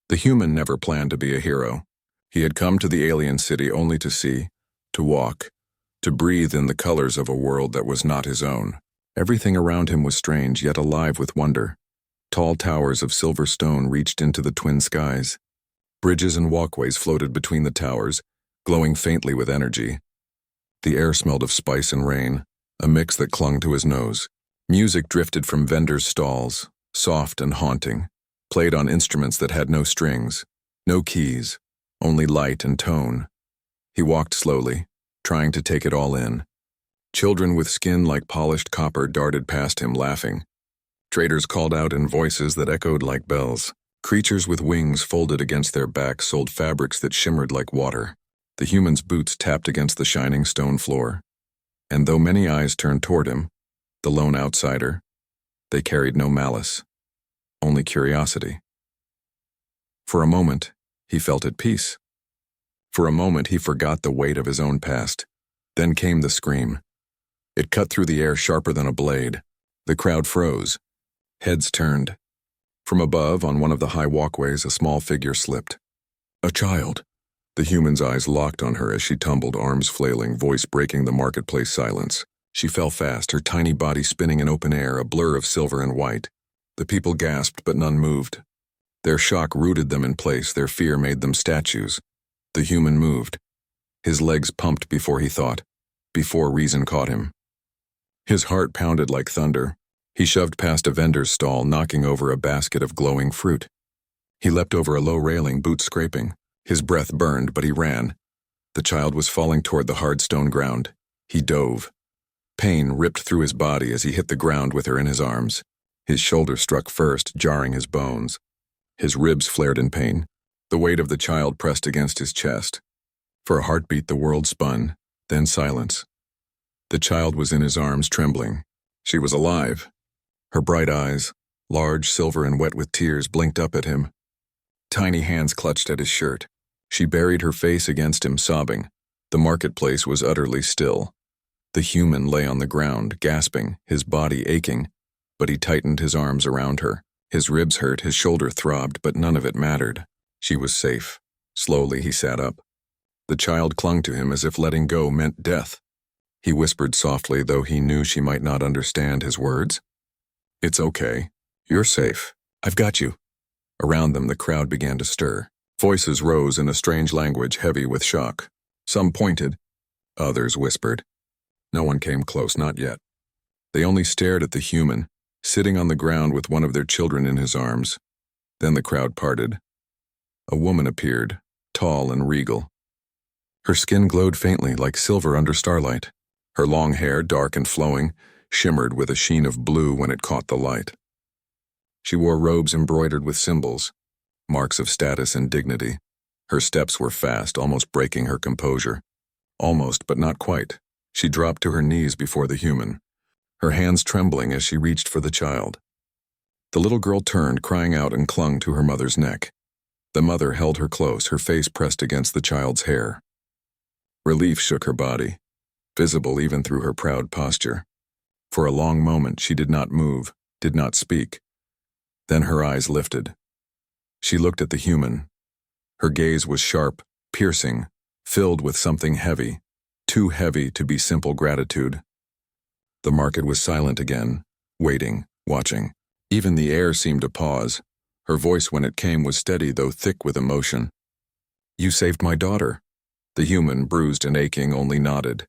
The human never planned to be a hero. He had come to the alien city only to see, to walk, to breathe in the colors of a world that was not his own. Everything around him was strange, yet alive with wonder. Tall towers of silver stone reached into the twin skies. Bridges and walkways floated between the towers, glowing faintly with energy. The air smelled of spice and rain, a mix that clung to his nose. Music drifted from vendors' stalls, soft and haunting, played on instruments that had no strings, no keys, only light and tone. He walked slowly, trying to take it all in. Children with skin like polished copper darted past him, laughing. Traders called out in voices that echoed like bells. Creatures with wings folded against their backs sold fabrics that shimmered like water. The human's boots tapped against the shining stone floor. And though many eyes turned toward him, the lone outsider, they carried no malice, only curiosity. For a moment, he felt at peace. For a moment, he forgot the weight of his own past. Then came the scream. It cut through the air sharper than a blade. The crowd froze. Heads turned. From above, on one of the high walkways, a small figure slipped. A child. The human's eyes locked on her as she tumbled, arms flailing, voice breaking the marketplace silence. She fell fast, her tiny body spinning in open air, a blur of silver and white. The people gasped, but none moved. Their shock rooted them in place, their fear made them statues. The human moved. His legs pumped before he thought, before reason caught him. His heart pounded like thunder. He shoved past a vendor's stall, knocking over a basket of glowing fruit. He leapt over a low railing, boots scraping. His breath burned, but he ran. The child was falling toward the hard stone ground. He dove. Pain ripped through his body as he hit the ground with her in his arms. His shoulder struck first, jarring his bones. His ribs flared in pain. The weight of the child pressed against his chest. For a heartbeat, the world spun, then silence. The child was in his arms, trembling. She was alive. Her bright eyes, large, silver, and wet with tears, blinked up at him. Tiny hands clutched at his shirt. She buried her face against him, sobbing. The marketplace was utterly still. The human lay on the ground, gasping, his body aching, but he tightened his arms around her. His ribs hurt, his shoulder throbbed, but none of it mattered. She was safe. Slowly, he sat up. The child clung to him as if letting go meant death. He whispered softly, though he knew she might not understand his words. "It's okay. You're safe. I've got you." Around them, the crowd began to stir. Voices rose in a strange language heavy with shock. Some pointed. Others whispered. No one came close, not yet. They only stared at the human, sitting on the ground with one of their children in his arms. Then the crowd parted. A woman appeared, tall and regal. Her skin glowed faintly like silver under starlight. Her long hair, dark and flowing, shimmered with a sheen of blue when it caught the light. She wore robes embroidered with symbols, marks of status and dignity. Her steps were fast, almost breaking her composure. Almost, but not quite. She dropped to her knees before the human, her hands trembling as she reached for the child. The little girl turned, crying out, and clung to her mother's neck. The mother held her close, her face pressed against the child's hair. Relief shook her body, visible even through her proud posture. For a long moment she did not move, did not speak. Then her eyes lifted. She looked at the human. Her gaze was sharp, piercing, filled with something heavy, too heavy to be simple gratitude. The market was silent again, waiting, watching. Even the air seemed to pause. Her voice when it came was steady, though thick with emotion. "You saved my daughter." The human, bruised and aching, only nodded.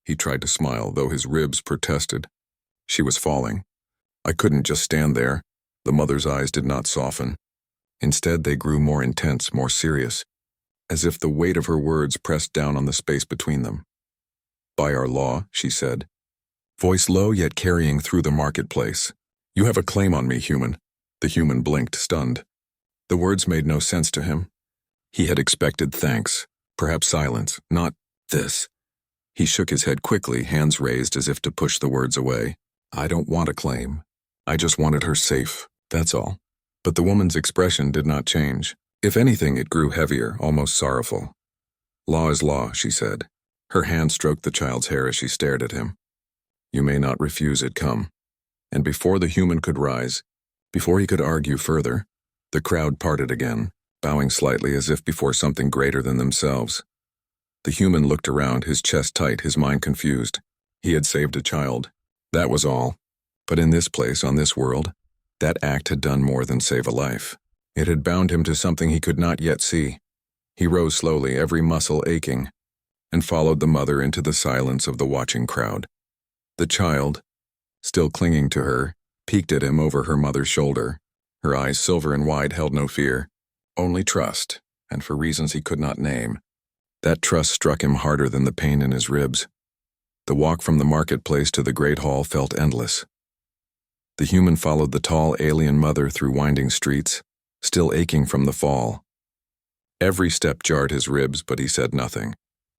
He tried to smile, though his ribs protested. She was falling. I couldn't just stand there. The mother's eyes did not soften. Instead, they grew more intense, more serious, as if the weight of her words pressed down on the space between them. "By our law," she said, voice low yet carrying through the marketplace, "you have a claim on me, human." The human blinked, stunned. The words made no sense to him. He had expected thanks, perhaps silence, not this. He shook his head quickly, hands raised as if to push the words away. "I don't want a claim. I just wanted her safe, that's all." But the woman's expression did not change. If anything, it grew heavier, almost sorrowful. "Law is law," she said. Her hand stroked the child's hair as she stared at him. "You may not refuse it, come." And before the human could rise, before he could argue further, the crowd parted again. bowing slightly as if before something greater than themselves. The human looked around, his chest tight, his mind confused. He had saved a child. That was all. But in this place, on this world, that act had done more than save a life. It had bound him to something he could not yet see. He rose slowly, every muscle aching, and followed the mother into the silence of the watching crowd. The child, still clinging to her, peeked at him over her mother's shoulder. Her eyes, silver and wide, held no fear, only trust, and for reasons he could not name. That trust struck him harder than the pain in his ribs. The walk from the marketplace to the great hall felt endless. The human followed the tall alien mother through winding streets, still aching from the fall. Every step jarred his ribs, but he said nothing.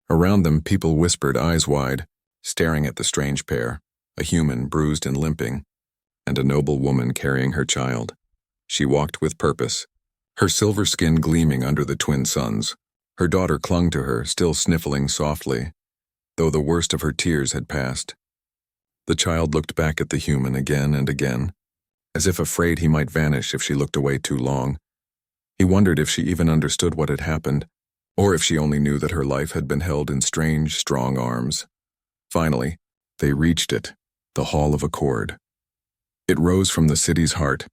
Around them, people whispered, eyes wide, staring at the strange pair, a human bruised and limping, and a noble woman carrying her child. She walked with purpose, her silver skin gleaming under the twin suns. Her daughter clung to her, still sniffling softly, though the worst of her tears had passed. The child looked back at the human again and again, as if afraid he might vanish if she looked away too long. He wondered if she even understood what had happened, or if she only knew that her life had been held in strange, strong arms. Finally, they reached it, the Hall of Accord. It rose from the city's heart,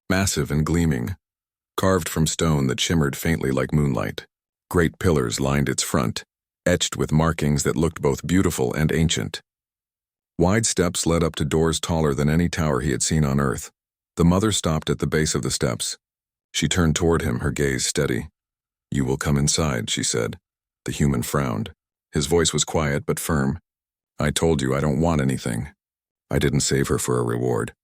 massive and gleaming, carved from stone that shimmered faintly like moonlight. Great pillars lined its front, etched with markings that looked both beautiful and ancient. Wide steps led up to doors taller than any tower he had seen on Earth. The mother stopped at the base of the steps. She turned toward him, her gaze steady. "You will come inside," she said. The human frowned. His voice was quiet but firm. "I told you I don't want anything. I didn't save her for a reward."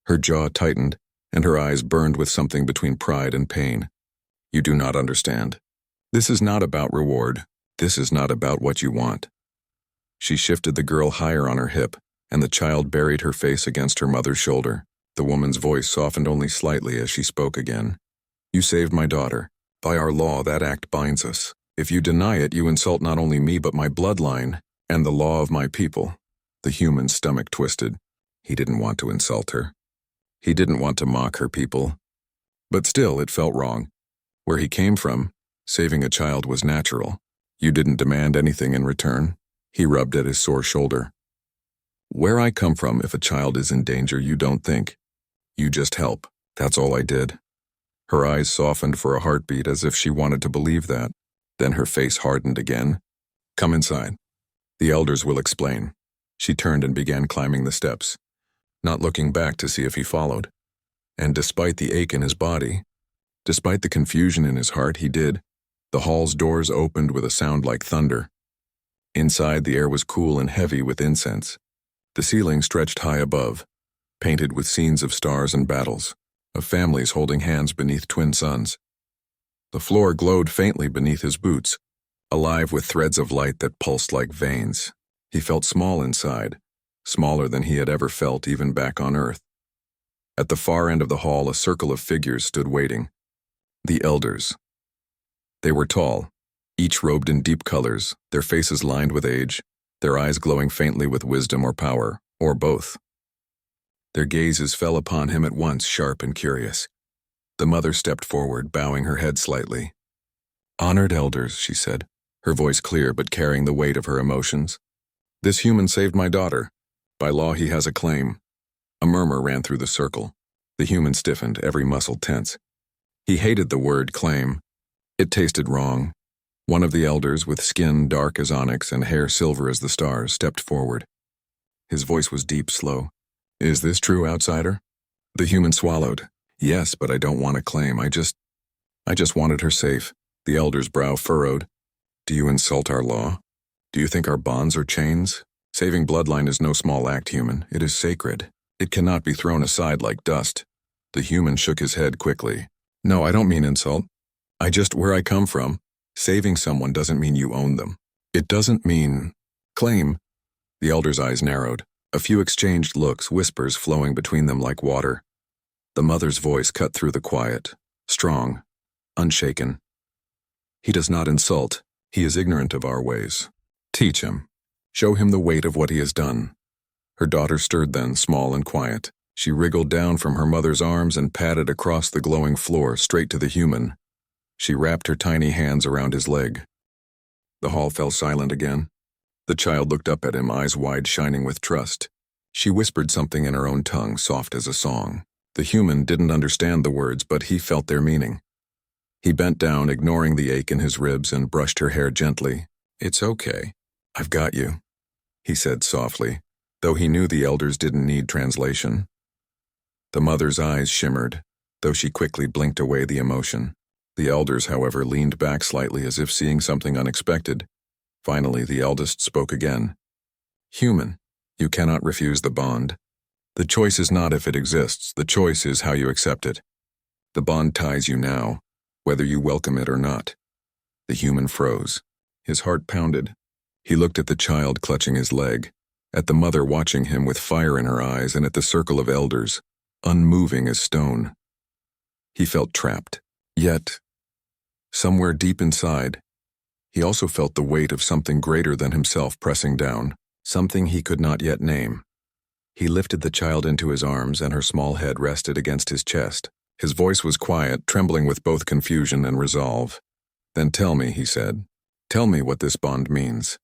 Her jaw tightened, and her eyes burned with something between pride and pain. "You do not understand. This is not about reward. This is not about what you want." She shifted the girl higher on her hip, and the child buried her face against her mother's shoulder. The woman's voice softened only slightly as she spoke again. "You saved my daughter. By our law, that act binds us. If you deny it, you insult not only me but my bloodline and the law of my people." The human's stomach twisted. He didn't want to insult her. He didn't want to mock her people. But still, it felt wrong. Where he came from, saving a child was natural. "You didn't demand anything in return." He rubbed at his sore shoulder. "Where I come from, if a child is in danger, you don't think. You just help. That's all I did." Her eyes softened for a heartbeat as if she wanted to believe that. Then her face hardened again. "Come inside. The elders will explain." She turned and began climbing the steps, not looking back to see if he followed. And despite the ache in his body, despite the confusion in his heart, he did. The hall's doors opened with a sound like thunder. Inside, the air was cool and heavy with incense. The ceiling stretched high above, painted with scenes of stars and battles, of families holding hands beneath twin suns. The floor glowed faintly beneath his boots, alive with threads of light that pulsed like veins. He felt small inside, smaller than he had ever felt even back on Earth. At the far end of the hall, a circle of figures stood waiting. The elders. They were tall, each robed in deep colors, their faces lined with age, their eyes glowing faintly with wisdom or power, or both. Their gazes fell upon him at once, sharp and curious. The mother stepped forward, bowing her head slightly. "Honored elders," she said, her voice clear but carrying the weight of her emotions. "This human saved my daughter. By law, he has a claim." A murmur ran through the circle. The human stiffened, every muscle tense. He hated the word claim. It tasted wrong. One of the elders, with skin dark as onyx and hair silver as the stars, stepped forward. His voice was deep, slow. "Is this true, outsider?" The human swallowed. "Yes, but I don't want to claim. I just wanted her safe." The elder's brow furrowed. "Do you insult our law? Do you think our bonds are chains? Saving bloodline is no small act, human. It is sacred. It cannot be thrown aside like dust." The human shook his head quickly. "No, I don't mean insult. Where I come from, saving someone doesn't mean you own them. It doesn't mean claim." The elder's eyes narrowed. A few exchanged looks, whispers flowing between them like water. The mother's voice cut through the quiet, strong, unshaken. "He does not insult. He is ignorant of our ways. Teach him. Show him the weight of what he has done." Her daughter stirred then, small and quiet. She wriggled down from her mother's arms and padded across the glowing floor, straight to the human. She wrapped her tiny hands around his leg. The hall fell silent again. The child looked up at him, eyes wide, shining with trust. She whispered something in her own tongue, soft as a song. The human didn't understand the words, but he felt their meaning. He bent down, ignoring the ache in his ribs, and brushed her hair gently. "It's okay. I've got you," he said softly, though he knew the elders didn't need translation. The mother's eyes shimmered, though she quickly blinked away the emotion. The elders, however, leaned back slightly as if seeing something unexpected. Finally, the eldest spoke again. "Human, you cannot refuse the bond. The choice is not if it exists, the choice is how you accept it. The bond ties you now, whether you welcome it or not." The human froze. His heart pounded. He looked at the child clutching his leg, at the mother watching him with fire in her eyes, and at the circle of elders, unmoving as stone. He felt trapped. Yet, somewhere deep inside, he also felt the weight of something greater than himself pressing down, something he could not yet name. He lifted the child into his arms, and her small head rested against his chest. His voice was quiet, trembling with both confusion and resolve. "Then tell me," he said. "Tell me what this bond means."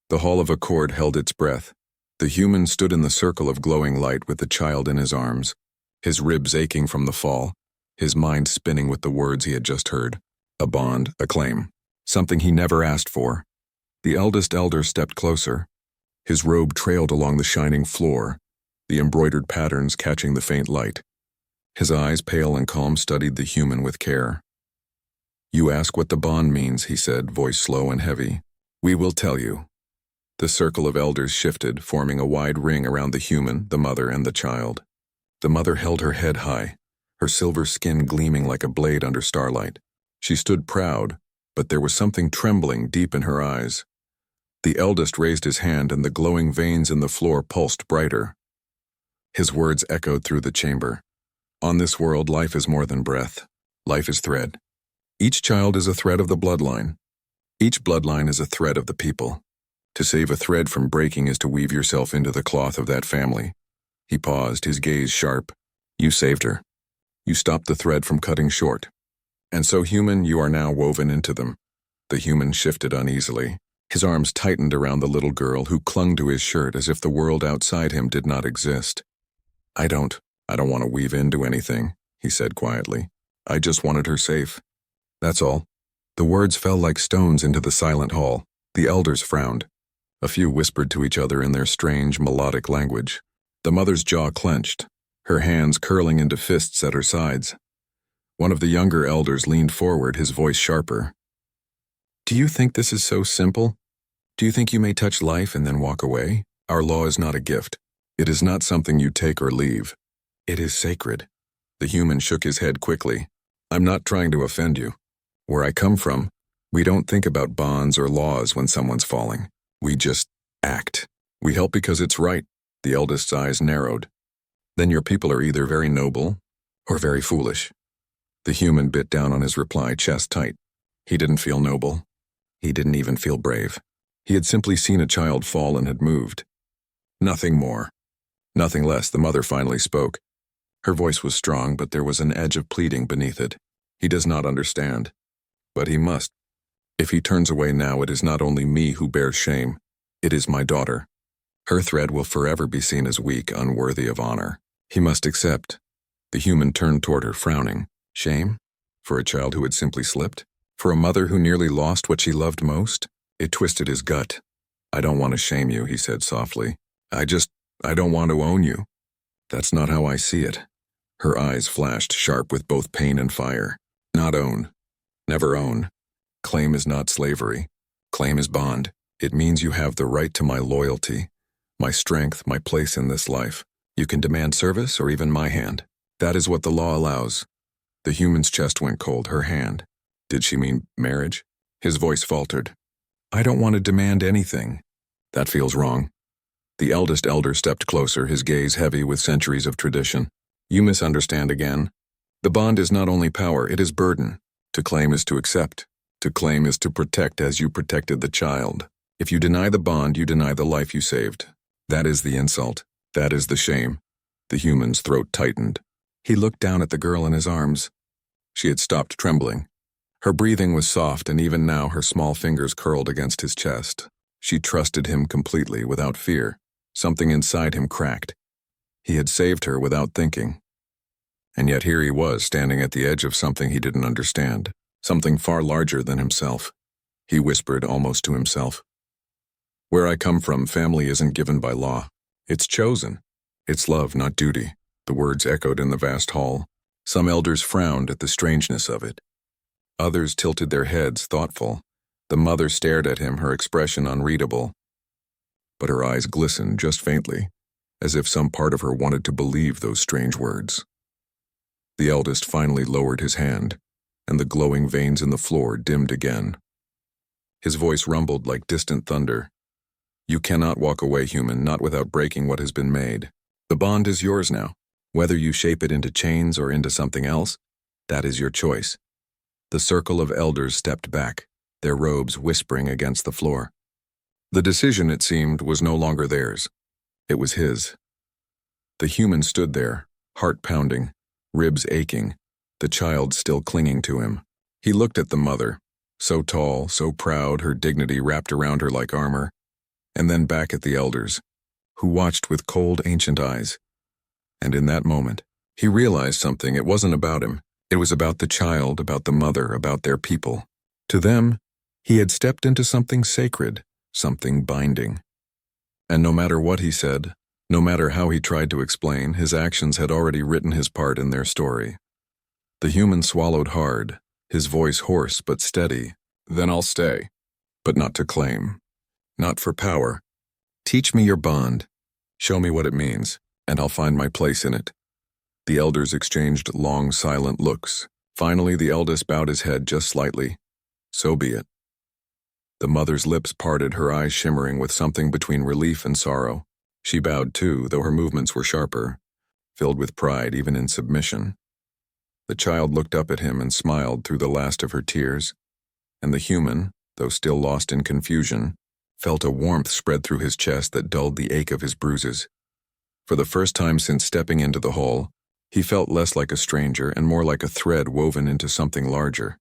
The Hall of Accord held its breath. The human stood in the circle of glowing light with the child in his arms, his ribs aching from the fall, his mind spinning with the words he had just heard. A bond, a claim, something he never asked for. The eldest elder stepped closer. His robe trailed along the shining floor, the embroidered patterns catching the faint light. His eyes, pale and calm, studied the human with care. "You ask what the bond means," he said, voice slow and heavy. "We will tell you." The circle of elders shifted, forming a wide ring around the human, the mother, and the child. The mother held her head high, her silver skin gleaming like a blade under starlight. She stood proud, but there was something trembling deep in her eyes. The eldest raised his hand, and the glowing veins in the floor pulsed brighter. His words echoed through the chamber. "On this world, life is more than breath. Life is thread. Each child is a thread of the bloodline. Each bloodline is a thread of the people. To save a thread from breaking is to weave yourself into the cloth of that family." He paused, his gaze sharp. "You saved her. You stopped the thread from cutting short. And so, human, you are now woven into them." The human shifted uneasily. His arms tightened around the little girl, who clung to his shirt as if the world outside him did not exist. I don't want to weave into anything," he said quietly. "I just wanted her safe. That's all." The words fell like stones into the silent hall. The elders frowned. A few whispered to each other in their strange, melodic language. The mother's jaw clenched, her hands curling into fists at her sides. One of the younger elders leaned forward, his voice sharper. "Do you think this is so simple? Do you think you may touch life and then walk away? Our law is not a gift. It is not something you take or leave. It is sacred." The human shook his head quickly. "I'm not trying to offend you. Where I come from, we don't think about bonds or laws when someone's falling. We just act. We help because it's right." The eldest's eyes narrowed. "Then your people are either very noble or very foolish." The human bit down on his reply, chest tight. He didn't feel noble. He didn't even feel brave. He had simply seen a child fall and had moved. Nothing more. Nothing less. The mother finally spoke. Her voice was strong, but there was an edge of pleading beneath it. "He does not understand. But he must. If he turns away now, it is not only me who bears shame. It is my daughter. Her thread will forever be seen as weak, unworthy of honor. He must accept." The human turned toward her, frowning. Shame? For a child who had simply slipped? For a mother who nearly lost what she loved most? It twisted his gut. "I don't want to shame you," he said softly. I don't want to own you. That's not how I see it." Her eyes flashed sharp with both pain and fire. "Not own. Never own. Claim is not slavery. Claim is bond. It means you have the right to my loyalty, my strength, my place in this life. You can demand service or even my hand. That is what the law allows." The human's chest went cold. Her hand. Did she mean marriage? His voice faltered. "I don't want to demand anything." "That feels wrong." The eldest elder stepped closer, his gaze heavy with centuries of tradition. "You misunderstand again. The bond is not only power, it is burden. To claim is to accept. To claim is to protect as you protected the child. If you deny the bond, you deny the life you saved. That is the insult. That is the shame." The human's throat tightened. He looked down at the girl in his arms. She had stopped trembling. Her breathing was soft, and even now her small fingers curled against his chest. She trusted him completely, without fear. Something inside him cracked. He had saved her without thinking. And yet here he was, standing at the edge of something he didn't understand, something far larger than himself. He whispered almost to himself. Where I come from, family isn't given by law. It's chosen. It's love, not duty. The words echoed in the vast hall. Some elders frowned at the strangeness of it. Others tilted their heads, thoughtful. The mother stared at him, her expression unreadable. But her eyes glistened just faintly, as if some part of her wanted to believe those strange words. The eldest finally lowered his hand, and the glowing veins in the floor dimmed again. His voice rumbled like distant thunder. You cannot walk away, human, not without breaking what has been made. The bond is yours now. Whether you shape it into chains or into something else, that is your choice. The circle of elders stepped back, their robes whispering against the floor. The decision, it seemed, was no longer theirs. It was his. The human stood there, heart pounding, ribs aching, the child still clinging to him. He looked at the mother, so tall, so proud, her dignity wrapped around her like armor, and then back at the elders, who watched with cold, ancient eyes. And in that moment, he realized something. It wasn't about him. It was about the child, about the mother, about their people. To them, he had stepped into something sacred, something binding. And no matter what he said, no matter how he tried to explain, his actions had already written his part in their story. The human swallowed hard, his voice hoarse but steady. Then I'll stay, but not to claim. Not for power. Teach me your bond. Show me what it means, and I'll find my place in it. The elders exchanged long, silent looks. Finally, the eldest bowed his head just slightly. So be it. The mother's lips parted, her eyes shimmering with something between relief and sorrow. She bowed too, though her movements were sharper, filled with pride even in submission. The child looked up at him and smiled through the last of her tears, and the human, though still lost in confusion, felt a warmth spread through his chest that dulled the ache of his bruises. For the first time since stepping into the hall, he felt less like a stranger and more like a thread woven into something larger.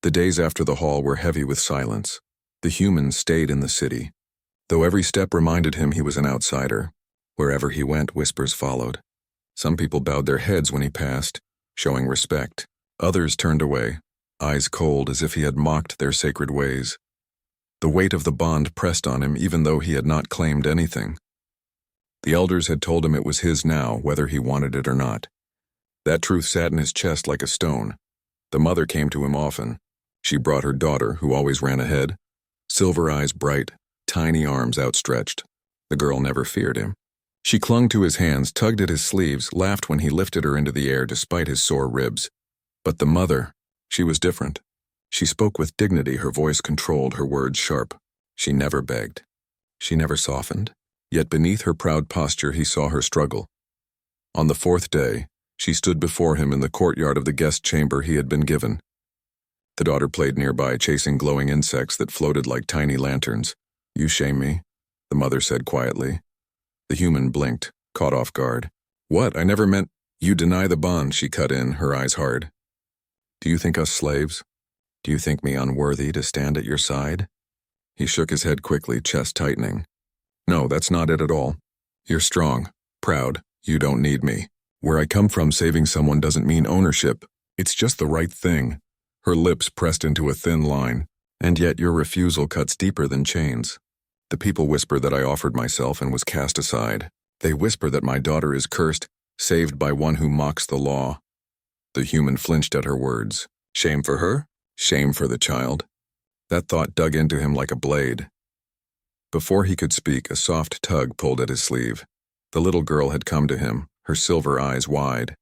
The days after the hall were heavy with silence. The human stayed in the city, though every step reminded him he was an outsider. Wherever he went, whispers followed. Some people bowed their heads when he passed, showing respect. Others turned away, eyes cold as if he had mocked their sacred ways. The weight of the bond pressed on him even though he had not claimed anything. The elders had told him it was his now, whether he wanted it or not. That truth sat in his chest like a stone. The mother came to him often. She brought her daughter, who always ran ahead, silver eyes bright, tiny arms outstretched. The girl never feared him. She clung to his hands, tugged at his sleeves, laughed when he lifted her into the air despite his sore ribs. But the mother, she was different. She spoke with dignity, her voice controlled, her words sharp. She never begged. She never softened. Yet beneath her proud posture he saw her struggle. On the fourth day, she stood before him in the courtyard of the guest chamber he had been given. The daughter played nearby, chasing glowing insects that floated like tiny lanterns. You shame me, the mother said quietly. The human blinked, caught off guard. What? I never meant— You deny the bond, she cut in, her eyes hard. Do you think us slaves? Do you think me unworthy to stand at your side? He shook his head quickly, chest tightening. No, that's not it at all. You're strong, proud, you don't need me. Where I come from, saving someone doesn't mean ownership. It's just the right thing. Her lips pressed into a thin line, and yet your refusal cuts deeper than chains. The people whisper that I offered myself and was cast aside. They whisper that my daughter is cursed, saved by one who mocks the law. The human flinched at her words. Shame for her? Shame for the child? That thought dug into him like a blade. Before he could speak, a soft tug pulled at his sleeve. The little girl had come to him, her silver eyes wide.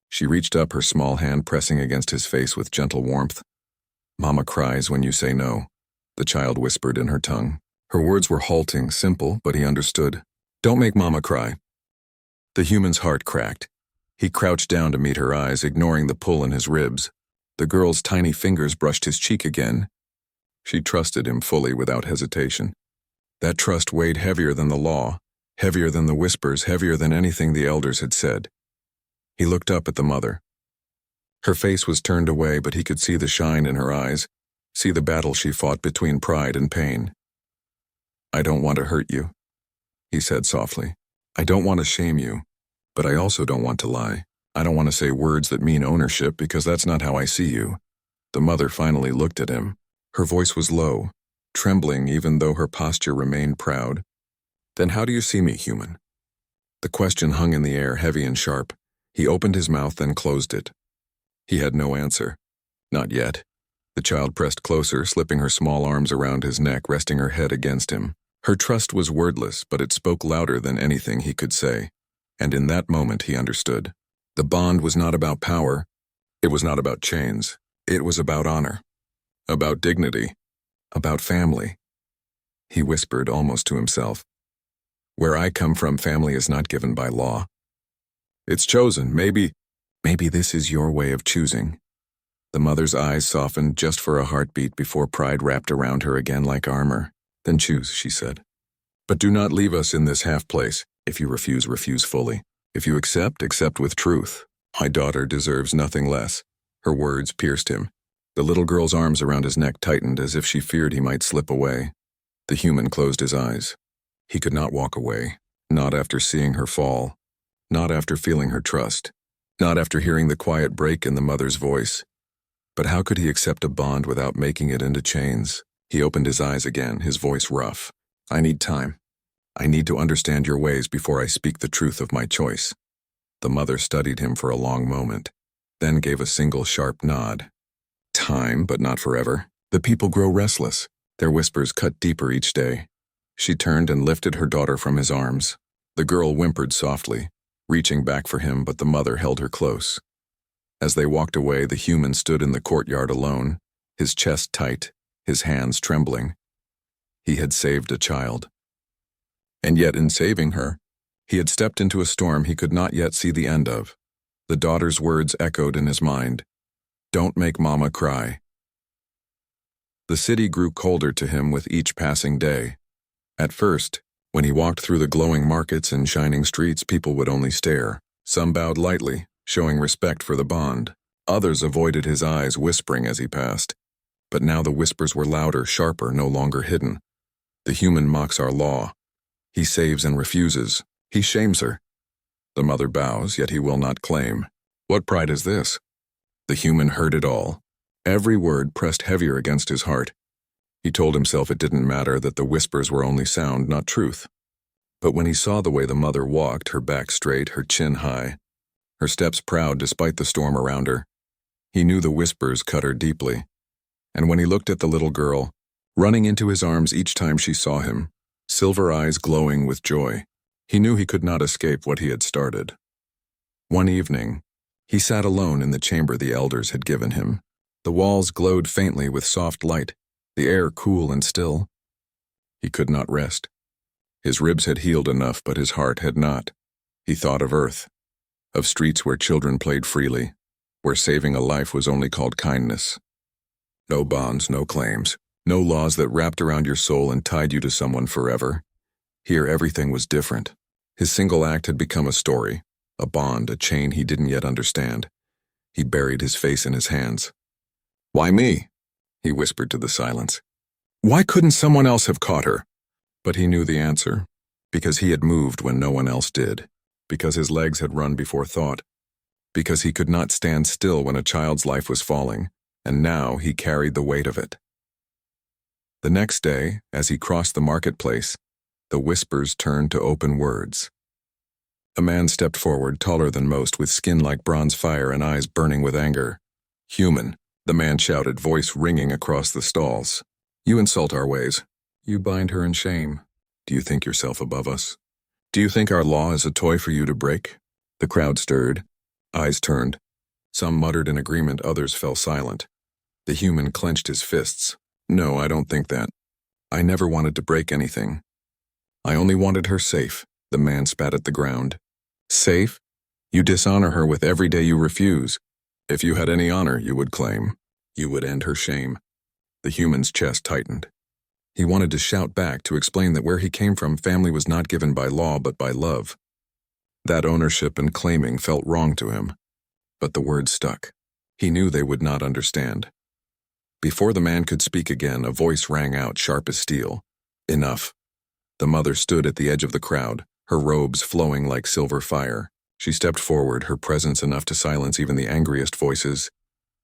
She reached up, her small hand pressing against his face with gentle warmth. Mama cries when you say no, the child whispered in her tongue. Her words were halting, simple, but he understood. Don't make Mama cry. The human's heart cracked. He crouched down to meet her eyes, ignoring the pull in his ribs. The girl's tiny fingers brushed his cheek again. She trusted him fully without hesitation. That trust weighed heavier than the law, heavier than the whispers, heavier than anything the elders had said. He looked up at the mother. Her face was turned away, but he could see the shine in her eyes, see the battle she fought between pride and pain. "I don't want to hurt you," he said softly. "I don't want to shame you, but I also don't want to lie. I don't want to say words that mean ownership because that's not how I see you." The mother finally looked at him. Her voice was low, trembling even though her posture remained proud. "Then how do you see me, human?" The question hung in the air, heavy and sharp. He opened his mouth, then closed it. He had no answer. Not yet. The child pressed closer, slipping her small arms around his neck, resting her head against him. Her trust was wordless, but it spoke louder than anything he could say. And in that moment he understood. The bond was not about power. It was not about chains. It was about honor. About dignity. About family. He whispered almost to himself. "Where I come from, family is not given by law. It's chosen. Maybe this is your way of choosing." The mother's eyes softened just for a heartbeat before pride wrapped around her again like armor. "Then choose," she said. "But do not leave us in this half place. If you refuse, refuse fully. If you accept, accept with truth. My daughter deserves nothing less." Her words pierced him. The little girl's arms around his neck tightened as if she feared he might slip away. The human closed his eyes. He could not walk away, not after seeing her fall, not after feeling her trust, not after hearing the quiet break in the mother's voice. But how could he accept a bond without making it into chains? He opened his eyes again, his voice rough. "I need time. I need to understand your ways before I speak the truth of my choice." The mother studied him for a long moment, then gave a single sharp nod. "Time, but not forever. The people grow restless. Their whispers cut deeper each day." She turned and lifted her daughter from his arms. The girl whimpered softly, reaching back for him, but the mother held her close. As they walked away, the human stood in the courtyard alone, his chest tight, his hands trembling. He had saved a child. And yet in saving her, he had stepped into a storm he could not yet see the end of. The daughter's words echoed in his mind. "Don't make Mama cry." The city grew colder to him with each passing day. At first, when he walked through the glowing markets and shining streets, people would only stare. Some bowed lightly, showing respect for the bond. Others avoided his eyes, whispering as he passed. But now the whispers were louder, sharper, no longer hidden. The human mocks our law. He saves and refuses. He shames her. The mother bows, yet he will not claim. What pride is this? The human heard it all. Every word pressed heavier against his heart. He told himself it didn't matter, that the whispers were only sound, not truth. But when he saw the way the mother walked, her back straight, her chin high, her steps proud despite the storm around her, he knew the whispers cut her deeply. And when he looked at the little girl, running into his arms each time she saw him, silver eyes glowing with joy, he knew he could not escape what he had started. One evening, he sat alone in the chamber the elders had given him. The walls glowed faintly with soft light, the air cool and still. He could not rest. His ribs had healed enough, but his heart had not. He thought of Earth, of streets where children played freely, where saving a life was only called kindness. No bonds, no claims, no laws that wrapped around your soul and tied you to someone forever. Here everything was different. His single act had become a story, a bond, a chain he didn't yet understand. He buried his face in his hands. "Why me?" he whispered to the silence. "Why couldn't someone else have caught her?" But he knew the answer, because he had moved when no one else did, because his legs had run before thought, because he could not stand still when a child's life was falling, and now he carried the weight of it. The next day, as he crossed the marketplace, the whispers turned to open words. A man stepped forward, taller than most, with skin like bronze fire and eyes burning with anger. "Human," the man shouted, voice ringing across the stalls. "You insult our ways. You bind her in shame. Do you think yourself above us? Do you think our law is a toy for you to break?" The crowd stirred, eyes turned. Some muttered in agreement, others fell silent. The human clenched his fists. "No, I don't think that. I never wanted to break anything. I only wanted her safe." The man spat at the ground. "Safe? You dishonor her with every day you refuse. If you had any honor, you would claim. You would end her shame." The human's chest tightened. He wanted to shout back, to explain that where he came from, family was not given by law but by love. That ownership and claiming felt wrong to him. But the words stuck. He knew they would not understand. Before the man could speak again, a voice rang out sharp as steel. Enough. The mother stood at the edge of the crowd, her robes flowing like silver fire. She stepped forward, her presence enough to silence even the angriest voices.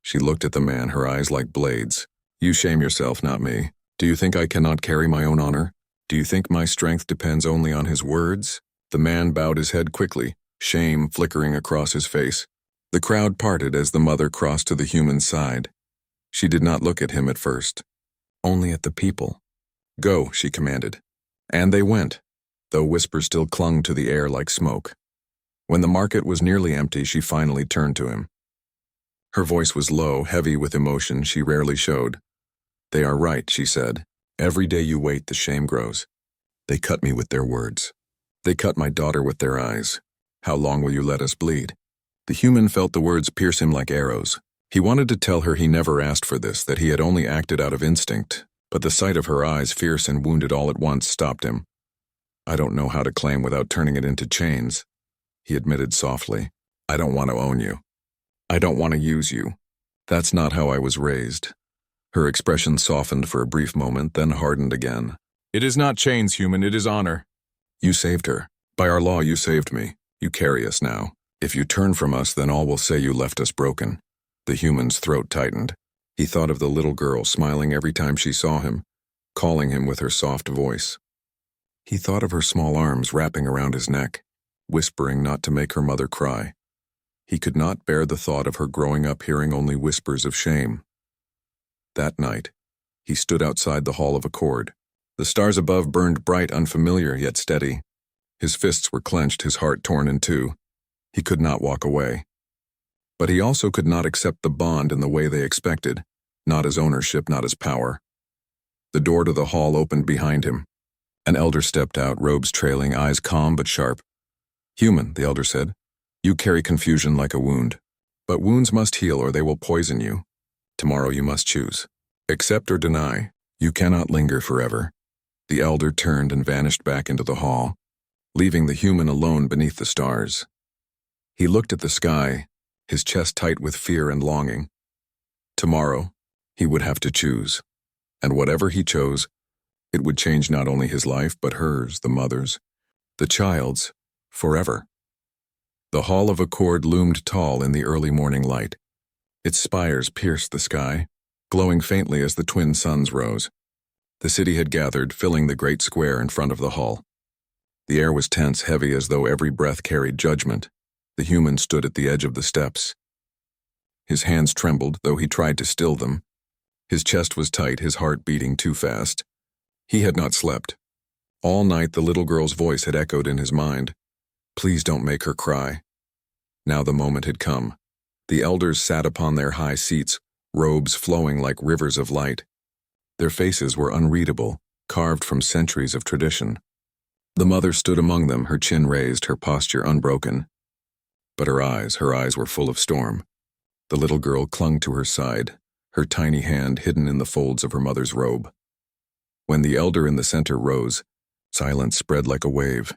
She looked at the man, her eyes like blades. You shame yourself, not me. Do you think I cannot carry my own honor? Do you think my strength depends only on his words? The man bowed his head quickly, shame flickering across his face. The crowd parted as the mother crossed to the human side. She did not look at him at first, only at the people. Go, she commanded. And they went, though whispers still clung to the air like smoke. When the market was nearly empty, she finally turned to him. Her voice was low, heavy with emotion she rarely showed. They are right, she said. Every day you wait, the shame grows. They cut me with their words. They cut my daughter with their eyes. How long will you let us bleed? The human felt the words pierce him like arrows. He wanted to tell her he never asked for this, that he had only acted out of instinct, but the sight of her eyes, fierce and wounded all at once, stopped him. I don't know how to claim without turning it into chains, he admitted softly. I don't want to own you. I don't want to use you. That's not how I was raised. Her expression softened for a brief moment, then hardened again. It is not chains, human, it is honor. You saved her. By our law, you saved me. You carry us now. If you turn from us, then all will say you left us broken. The human's throat tightened. He thought of the little girl smiling every time she saw him, calling him with her soft voice. He thought of her small arms wrapping around his neck, whispering not to make her mother cry. He could not bear the thought of her growing up hearing only whispers of shame. That night, he stood outside the Hall of Accord. The stars above burned bright, unfamiliar, yet steady. His fists were clenched, his heart torn in two. He could not walk away. But he also could not accept the bond in the way they expected, not as ownership, not as power. The door to the hall opened behind him. An elder stepped out, robes trailing, eyes calm but sharp. Human, the elder said, you carry confusion like a wound. But wounds must heal or they will poison you. Tomorrow you must choose. Accept or deny. You cannot linger forever. The elder turned and vanished back into the hall, leaving the human alone beneath the stars. He looked at the sky, his chest tight with fear and longing. Tomorrow, he would have to choose. And whatever he chose, it would change not only his life, but hers, the mother's, the child's, forever. The Hall of Accord loomed tall in the early morning light. Its spires pierced the sky, glowing faintly as the twin suns rose. The city had gathered, filling the great square in front of the hall. The air was tense, heavy, as though every breath carried judgment. The human stood at the edge of the steps. His hands trembled, though he tried to still them. His chest was tight, his heart beating too fast. He had not slept. All night the little girl's voice had echoed in his mind. Please don't make her cry. Now the moment had come. The elders sat upon their high seats, robes flowing like rivers of light. Their faces were unreadable, carved from centuries of tradition. The mother stood among them, her chin raised, her posture unbroken. But her eyes were full of storm. The little girl clung to her side, her tiny hand hidden in the folds of her mother's robe. When the elder in the center rose, silence spread like a wave.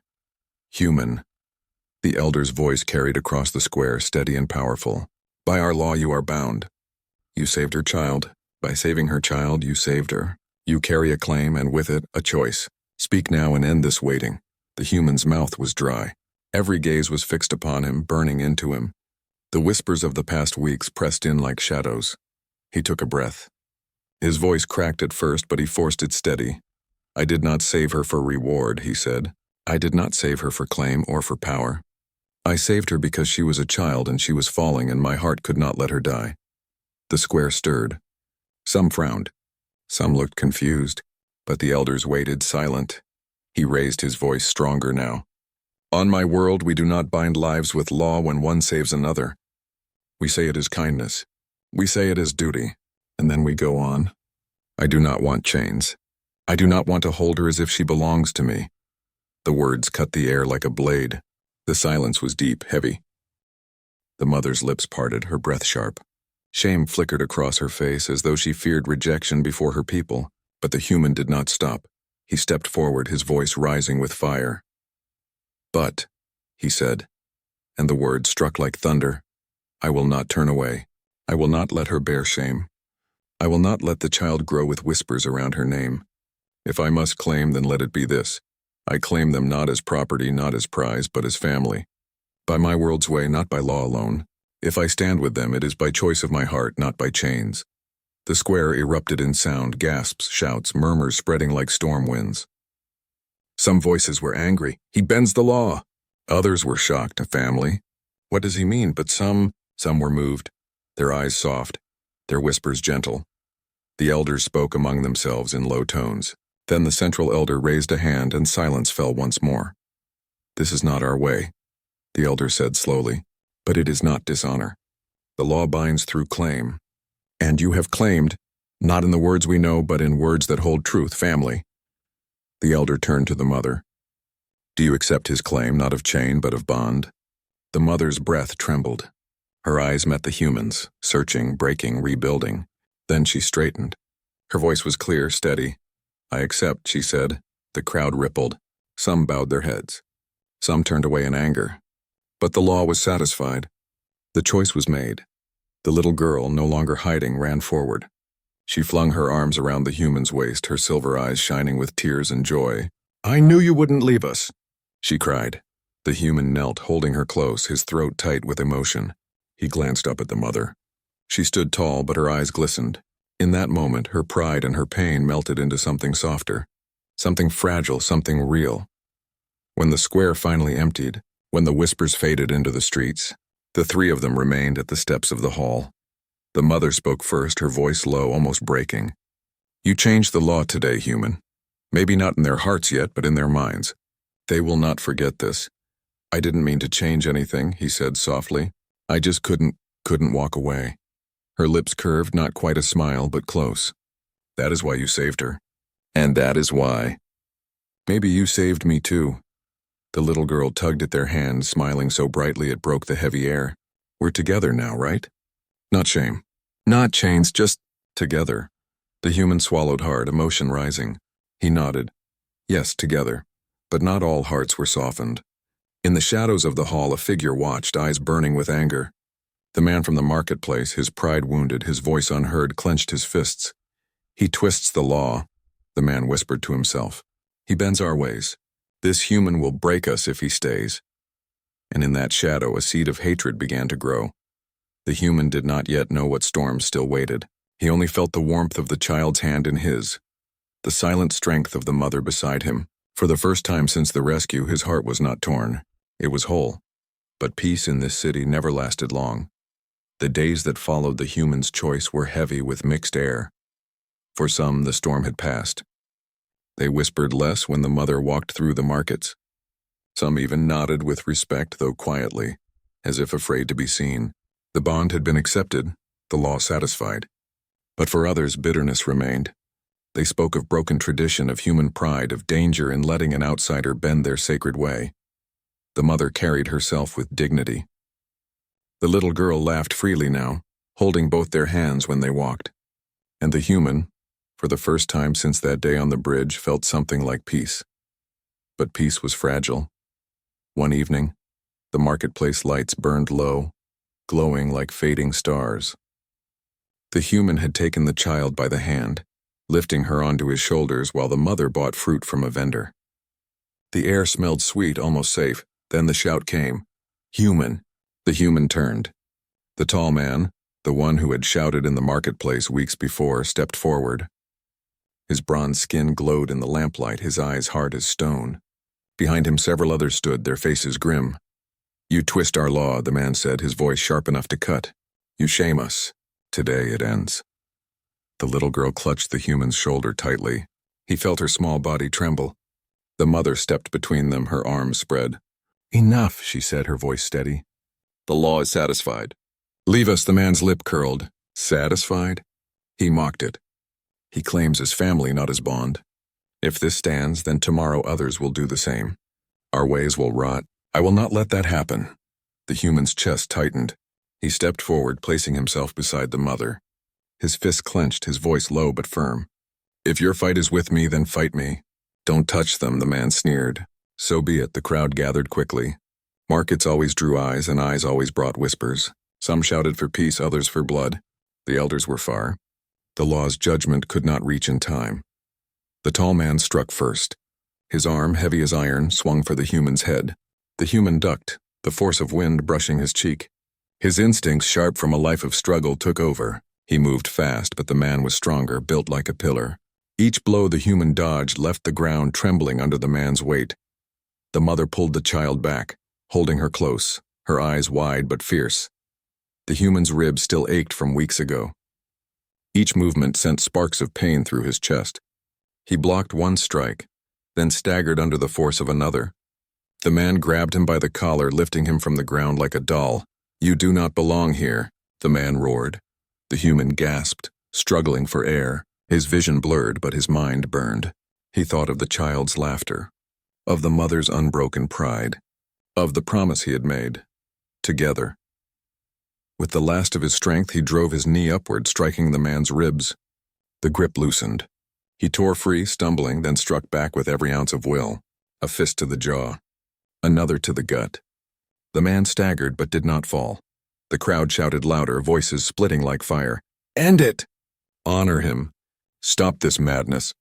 Human. The elder's voice carried across the square, steady and powerful. By our law you are bound. You saved her child. By saving her child, you saved her. You carry a claim, and with it, a choice. Speak now and end this waiting. The human's mouth was dry. Every gaze was fixed upon him, burning into him. The whispers of the past weeks pressed in like shadows. He took a breath. His voice cracked at first, but he forced it steady. I did not save her for reward, he said. I did not save her for claim or for power. I saved her because she was a child and she was falling, and my heart could not let her die. The square stirred. Some frowned. Some looked confused, but the elders waited silent. He raised his voice stronger now. On my world, we do not bind lives with law when one saves another. We say it is kindness. We say it is duty. And then we go on. I do not want chains. I do not want to hold her as if she belongs to me. The words cut the air like a blade. The silence was deep, heavy. The mother's lips parted, her breath sharp. Shame flickered across her face as though she feared rejection before her people. But the human did not stop. He stepped forward, his voice rising with fire. But, he said, and the words struck like thunder, I will not turn away. I will not let her bear shame. I will not let the child grow with whispers around her name. If I must claim, then let it be this. I claim them not as property, not as prize, but as family. By my world's way, not by law alone. If I stand with them, it is by choice of my heart, not by chains. The square erupted in sound, gasps, shouts, murmurs spreading like storm winds. Some voices were angry. He bends the law. Others were shocked. A family? What does he mean? But some were moved, their eyes soft, their whispers gentle. The elders spoke among themselves in low tones. Then the central elder raised a hand and silence fell once more. This is not our way, the elder said slowly, but it is not dishonor. The law binds through claim. And you have claimed, not in the words we know, but in words that hold truth, family. The elder turned to the mother. Do you accept his claim, not of chain, but of bond? The mother's breath trembled. Her eyes met the human's, searching, breaking, rebuilding. Then she straightened. Her voice was clear, steady. I accept, she said. The crowd rippled. Some bowed their heads. Some turned away in anger. But the law was satisfied. The choice was made. The little girl, no longer hiding, ran forward. She flung her arms around the human's waist, her silver eyes shining with tears and joy. I knew you wouldn't leave us, she cried. The human knelt, holding her close, his throat tight with emotion. He glanced up at the mother. She stood tall, but her eyes glistened. In that moment, her pride and her pain melted into something softer, something fragile, something real. When the square finally emptied, when the whispers faded into the streets, the three of them remained at the steps of the hall. The mother spoke first, her voice low, almost breaking. You changed the law today, human. Maybe not in their hearts yet, but in their minds. They will not forget this. I didn't mean to change anything, he said softly. I just couldn't walk away. Her lips curved, not quite a smile, but close. That is why you saved her. And that is why. Maybe you saved me too. The little girl tugged at their hands, smiling so brightly it broke the heavy air. We're together now, right? Not shame. Not chains, just together. The human swallowed hard, emotion rising. He nodded. Yes, together. But not all hearts were softened. In the shadows of the hall, a figure watched, eyes burning with anger. The man from the marketplace, his pride wounded, his voice unheard, clenched his fists. He twists the law, the man whispered to himself. He bends our ways. This human will break us if he stays. And in that shadow, a seed of hatred began to grow. The human did not yet know what storms still waited. He only felt the warmth of the child's hand in his, the silent strength of the mother beside him. For the first time since the rescue, his heart was not torn. It was whole. But peace in this city never lasted long. The days that followed the human's choice were heavy with mixed air. For some, the storm had passed. They whispered less when the mother walked through the markets. Some even nodded with respect, though quietly, as if afraid to be seen. The bond had been accepted, the law satisfied. But for others, bitterness remained. They spoke of broken tradition, of human pride, of danger in letting an outsider bend their sacred way. The mother carried herself with dignity. The little girl laughed freely now, holding both their hands when they walked. And the human, for the first time since that day on the bridge, felt something like peace. But peace was fragile. One evening, the marketplace lights burned low, glowing like fading stars. The human had taken the child by the hand, lifting her onto his shoulders while the mother bought fruit from a vendor. The air smelled sweet, almost safe. Then the shout came. Human. The human turned. The tall man, the one who had shouted in the marketplace weeks before, stepped forward. His bronze skin glowed in the lamplight, his eyes hard as stone. Behind him several others stood, their faces grim. You twist our law, the man said, his voice sharp enough to cut. You shame us. Today it ends. The little girl clutched the human's shoulder tightly. He felt her small body tremble. The mother stepped between them, her arms spread. Enough, she said, her voice steady. The law is satisfied. Leave us, the man's lip curled. Satisfied? He mocked it. He claims his family, not his bond. If this stands, then tomorrow others will do the same. Our ways will rot. I will not let that happen. The human's chest tightened. He stepped forward, placing himself beside the mother. His fists clenched, his voice low but firm. If your fight is with me, then fight me. Don't touch them, the man sneered. So be it, the crowd gathered quickly. Markets always drew eyes, and eyes always brought whispers. Some shouted for peace, others for blood. The elders were far. The law's judgment could not reach in time. The tall man struck first. His arm, heavy as iron, swung for the human's head. The human ducked, the force of wind brushing his cheek. His instincts, sharp from a life of struggle, took over. He moved fast, but the man was stronger, built like a pillar. Each blow the human dodged left the ground trembling under the man's weight. The mother pulled the child back, holding her close, her eyes wide but fierce. The human's ribs still ached from weeks ago. Each movement sent sparks of pain through his chest. He blocked one strike, then staggered under the force of another. The man grabbed him by the collar, lifting him from the ground like a doll. "You do not belong here," the man roared. The human gasped, struggling for air. His vision blurred, but his mind burned. He thought of the child's laughter, of the mother's unbroken pride, of the promise he had made. Together. With the last of his strength, he drove his knee upward, striking the man's ribs. The grip loosened. He tore free, stumbling, then struck back with every ounce of will. A fist to the jaw. Another to the gut. The man staggered but did not fall. The crowd shouted louder, voices splitting like fire. "End it! Honor him! Stop this madness!"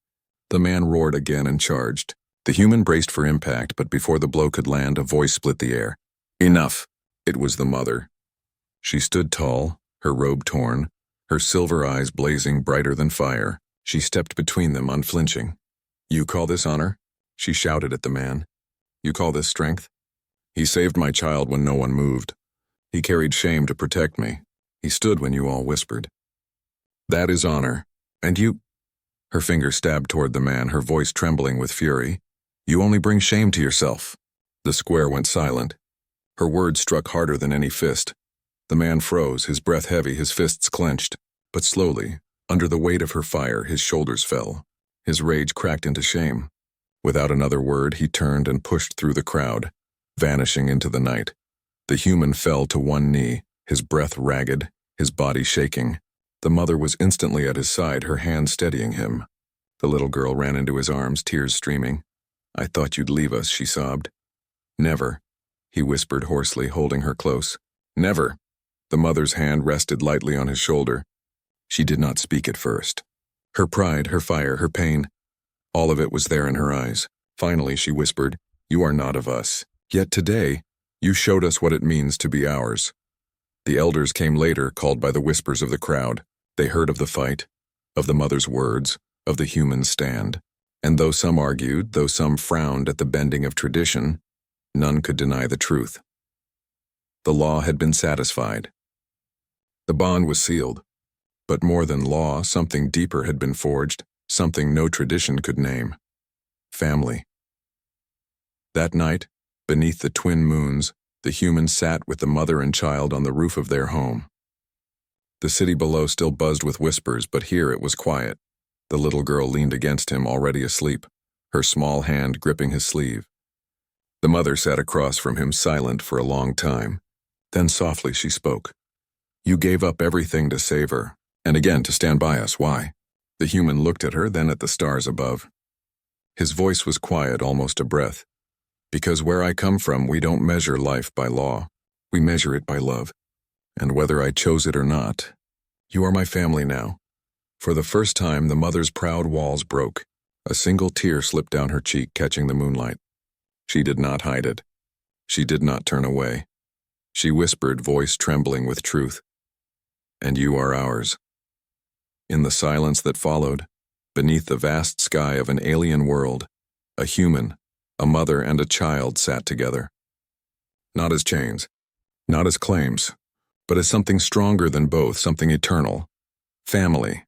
The man roared again and charged. The human braced for impact, but before the blow could land, a voice split the air. "Enough!" It was the mother. She stood tall, her robe torn, her silver eyes blazing brighter than fire. She stepped between them, unflinching. "You call this honor?" She shouted at the man. "You call this strength? He saved my child when no one moved. He carried shame to protect me. He stood when you all whispered. That is honor. And you—" Her finger stabbed toward the man, her voice trembling with fury. "You only bring shame to yourself." The square went silent. Her words struck harder than any fist. The man froze, his breath heavy, his fists clenched. But slowly, under the weight of her fire, his shoulders fell. His rage cracked into shame. Without another word, he turned and pushed through the crowd, vanishing into the night. The human fell to one knee, his breath ragged, his body shaking. The mother was instantly at his side, her hand steadying him. The little girl ran into his arms, tears streaming. "I thought you'd leave us," she sobbed. "Never," he whispered hoarsely, holding her close. "Never." The mother's hand rested lightly on his shoulder. She did not speak at first. Her pride, her fire, her pain, all of it was there in her eyes. Finally, she whispered, "You are not of us. Yet today, you showed us what it means to be ours." The elders came later, called by the whispers of the crowd. They heard of the fight, of the mother's words, of the human stand. And though some argued, though some frowned at the bending of tradition, none could deny the truth. The law had been satisfied. The bond was sealed. But more than law, something deeper had been forged, something no tradition could name. Family. That night, beneath the twin moons, the humans sat with the mother and child on the roof of their home. The city below still buzzed with whispers, but here it was quiet. The little girl leaned against him, already asleep, her small hand gripping his sleeve. The mother sat across from him, silent for a long time. Then softly she spoke. "You gave up everything to save her, and again to stand by us. Why?" The human looked at her, then at the stars above. His voice was quiet, almost a breath. "Because where I come from, we don't measure life by law. We measure it by love. And whether I chose it or not, you are my family now." For the first time, the mother's proud walls broke. A single tear slipped down her cheek, catching the moonlight. She did not hide it. She did not turn away. She whispered, voice trembling with truth. "And you are ours." In the silence that followed, beneath the vast sky of an alien world, a human, a mother and a child sat together. Not as chains, not as claims, but as something stronger than both, something eternal. Family.